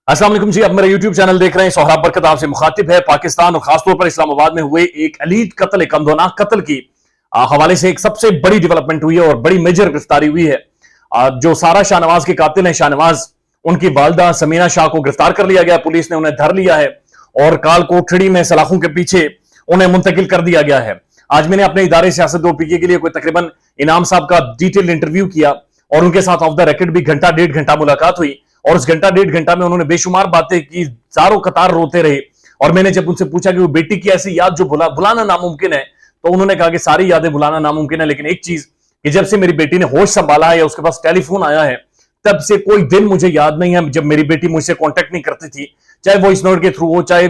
अस्सलाम वालेकुम जी, अब मेरा यूट्यूब चैनल देख रहे हैं। सोहराब बरकत आपसे मुखातिब है। पाकिस्तान और खासतौर पर इस्लामाबाद में हुए एक अलीद कत्ल, एक अंधोनाक कत्ल की हवाले से एक सबसे बड़ी डेवलपमेंट हुई है और बड़ी मेजर गिरफ्तारी हुई है। जो सारा शाहनवाज के कातिल हैं, शाहनवाज, उनकी वालदा समीना शाह को गिरफ्तार कर लिया गया। पुलिस ने उन्हें धर लिया है और काल कोठड़ी में सलाखों के पीछे उन्हें मुंतकिल कर दिया गया है। आज मैंने अपने इदारे सियासत दो पीके के लिए कोई तकरीबन इनाम साहब का डिटेल इंटरव्यू किया और उनके साथ ऑफ द रिकॉर्ड भी घंटा डेढ़ घंटा मुलाकात हुई और उस घंटा डेढ़ घंटा में उन्होंने बेशुमार बातें की, चारों कतार रोते रहे। और मैंने जब उनसे पूछा कि वो बेटी की ऐसी याद जो भुलाना नामुमकिन है, तो उन्होंने कहा कि सारी यादें भुलाना नामुमकिन है, लेकिन एक चीज कि जब से मेरी बेटी ने होश संभाला है या उसके पास टेलीफोन आया है, तब से कोई दिन मुझे याद नहीं है जब मेरी बेटी मुझसे कांटेक्ट नहीं करती थी, चाहे वॉइस नोट के थ्रू हो, चाहे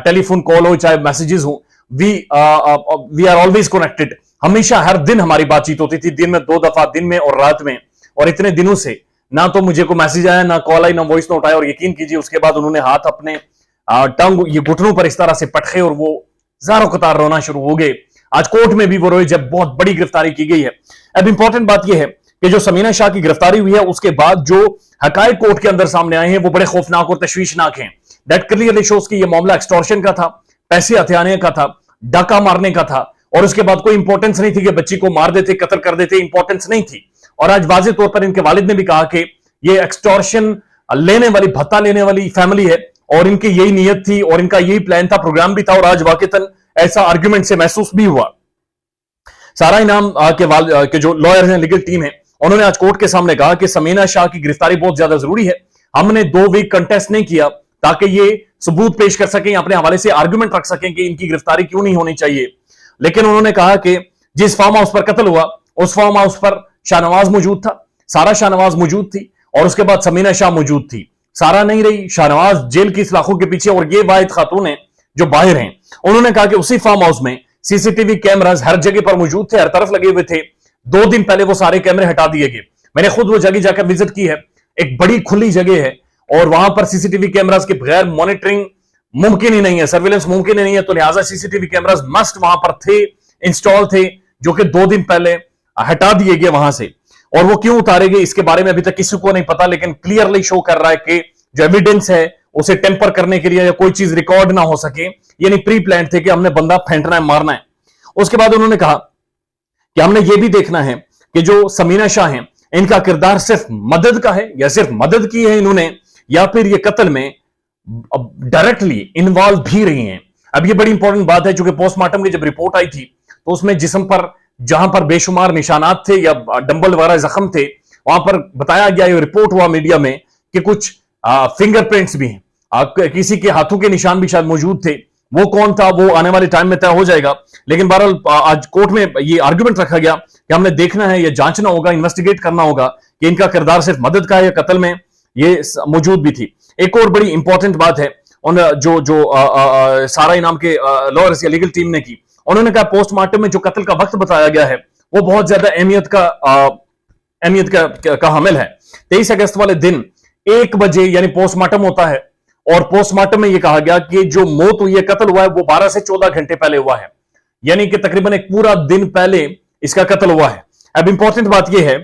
टेलीफोन कॉल हो, चाहे मैसेजेस हो। We are always connected. हमेशा हर दिन हमारी बातचीत होती थी, दिन में 2 दफा, दिन में और रात में। और इतने दिनों से ना तो मुझे को मैसेज आया, ना कॉल आई, ना वॉइस नोट आया। और यकीन कीजिए उसके बाद उन्होंने हाथ अपने टंग ये घुटनों पर इस तरह से पटखे और वो जारों कतार रोना शुरू हो गए। आज कोर्ट में भी वो रोए जब बहुत बड़ी गिरफ्तारी की गई है। अब इंपॉर्टेंट बात यह है कि जो समीना शाह की गिरफ्तारी हुई है, उसके बाद जो हकायक कोर्ट के अंदर सामने आए हैं वो बड़े खौफनाक और तशवीशनाक हैं। दैट क्लियरली शोज कि यह मामला एक्सटॉर्शन का था, पैसे हथियाने का था, डाका मारने का था। और उसके बाद कोई इंपॉर्टेंस नहीं थी कि बच्ची को मार देते, कत्ल कर देते, इंपॉर्टेंस नहीं थी। और आज वाज़ेह तौर पर इनके वालिद ने भी कहा कि ये एक्सटॉर्शन लेने वाली, भत्ता लेने वाली फैमिली है और इनकी यही नीयत थी और इनका यही प्लान था, प्रोग्राम भी था। और आज वाकईतन ऐसा आर्गुमेंट से महसूस भी हुआ। सारा इनाम के जो लॉयर हैं, लीगल टीम है, उन्होंने आज कोर्ट के सामने कहा कि समीना शाह की गिरफ्तारी बहुत ज्यादा जरूरी है। हमने 2 वीक कंटेस्ट नहीं किया ताकि ये सबूत पेश कर सकें, अपने हवाले से आर्गुमेंट रख सकें कि इनकी गिरफ्तारी क्यों नहीं होनी चाहिए। लेकिन उन्होंने कहा कि जिस फार्म हाउस पर कत्ल हुआ, उस फार्म हाउस पर शाहनवाज मौजूद था, सारा शाहनवाज मौजूद थी और उसके बाद समीना शाह मौजूद थी। सारा नहीं रही, शाहनवाज जेल की सलाखों के पीछे और ये वाहिद खातून है जो बाहर हैं। उन्होंने कहा कि उसी फार्म हाउस में सीसीटीवी कैमरास हर जगह पर मौजूद थे, हर तरफ लगे हुए थे। 2 दिन पहले वो सारे कैमरे हटा दिए गए। मैंने खुद वो जगह जाकर विजिट की है। एक बड़ी खुली जगह है और वहां पर सीसीटीवी कैमरास के बगैर मॉनिटरिंग मुमकिन ही नहीं है, सर्विलेंस मुमकिन ही नहीं है। तो लिहाजा सीसीटीवी कैमरास मस्ट वहां पर थे, इंस्टॉल थे, जो कि 2 दिन पहले हटा दिए गए वहां से। और वो क्यों उतारे गए इसके बारे में अभी तक किसी को नहीं पता, लेकिन क्लियरली शो कर रहा है कि जो एविडेंस है उसे टेम्पर करने के लिए या कोई चीज रिकॉर्ड ना हो सके, यानी प्री प्लान थे कि हमने बंदा फेंटना है, मारना है। उसके बाद उन्होंने कहा कि हमने ये भी देखना है कि जो समीना शाह हैं, इनका किरदार सिर्फ मदद का है या सिर्फ मदद की है इन्होंने, या फिर ये कत्ल में डायरेक्टली इन्वॉल्व भी रही हैं। अब ये बड़ी इंपॉर्टेंट बात है, चूंकि पोस्टमार्टम की जब रिपोर्ट आई थी तो उसमें जिस्म पर जहां पर बेशुमार निशानात थे या डंबल वगैरह जख्म थे, वहां पर बताया गया, ये रिपोर्ट हुआ मीडिया में कि कुछ फिंगरप्रिंट्स भी हैं, किसी के हाथों के निशान भी शायद मौजूद थे। वो कौन था वो आने वाले टाइम में तय हो जाएगा। लेकिन बहरहाल आज कोर्ट में ये आर्गुमेंट रखा गया कि हमने देखना है, या जांचना होगा, इन्वेस्टिगेट करना होगा कि इनका किरदार सिर्फ मदद का है या कत्ल में ये मौजूद भी थी। एक और बड़ी इंपॉर्टेंट बात है जो सारा इनाम के लॉयर्स या लीगल टीम ने की। उन्होंने कहा पोस्टमार्टम में जो कत्ल का वक्त बताया गया है वो बहुत ज्यादा अहमियत का हामिल है। 23 अगस्त वाले दिन 1 बजे यानी पोस्टमार्टम होता है और पोस्टमार्टम में यह कहा गया कि जो मौत हुई है, कत्ल हुआ है, वो 12 से 14 घंटे पहले हुआ है, यानी कि तकरीबन एक पूरा दिन पहले इसका कत्ल हुआ है। अब इंपॉर्टेंट बात यह है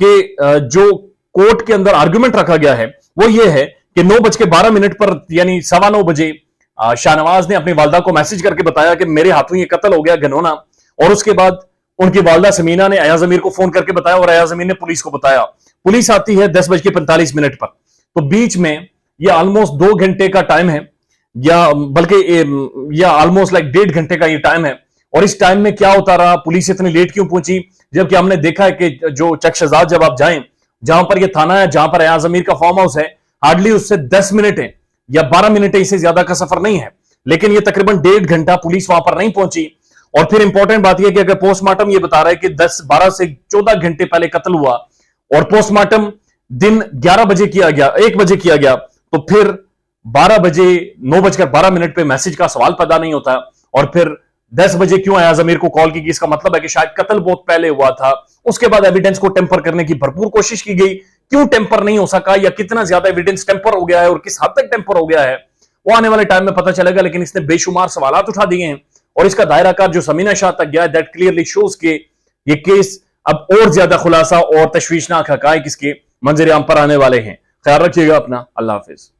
कि जो कोर्ट के अंदर आर्गुमेंट रखा गया है वो ये है कि 9:12 पर यानी 9:15 बजे शाहनवाज ने अपनी वालदा को मैसेज करके बताया कि मेरे हाथों ये कत्ल हो गया, घनौना। और उसके बाद उनकी वालदा समीना ने अयाज अमीर को फोन करके बताया और अयाज अमीर ने पुलिस को बताया। पुलिस आती है 10:45 पर। तो बीच में यह ऑलमोस्ट 2 घंटे का टाइम है, या बल्कि या ऑलमोस्ट लाइक 1.5 घंटे का ये टाइम है। और इस टाइम में क्या होता रहा, पुलिस इतनी लेट क्यों पहुंची, जबकि हमने देखा है कि जो चक शहजाद जब आप जाएं, जहां पर यह थाना है, जहां पर अयाज अमीर का फार्म हाउस है, हार्डली उससे 10 मिनट है या 12 मिनट है, इससे ज्यादा का सफर नहीं है। लेकिन यह तकरीबन 1.5 घंटा पुलिस वहां पर नहीं पहुंची। और फिर इंपॉर्टेंट बात यह कि अगर पोस्टमार्टम यह बता रहा है कि 12 से 14 घंटे पहले कत्ल हुआ और पोस्टमार्टम दिन 11 बजे किया गया, 1 बजे किया गया, तो फिर 12 बजे 9:12 पे मैसेज का सवाल पैदा नहीं होता। और फिर 10 बजे क्यों अयाज अमीर को कॉल की गई, इसका मतलब है कि शायद कत्ल बहुत पहले हुआ था। उसके बाद एविडेंस को टेम्पर करने की भरपूर कोशिश की गई, क्यों टेम्पर नहीं हो सका या कितना ज्यादा एविडेंस टेम्पर हो गया है और किस हद तक टेम्पर हो गया है वो आने वाले टाइम में पता चलेगा। लेकिन इसने बेशुमार सवालात उठा दिए हैं और इसका दायराकार जो समीना शाह तक गया है, दैट क्लियरली शोज के ये केस अब और ज्यादा खुलासा और तशवीशनाक हकायक इसके मंजर आम पर आने वाले हैं। ख्याल रखिएगा अपना। अल्लाह हाफिज।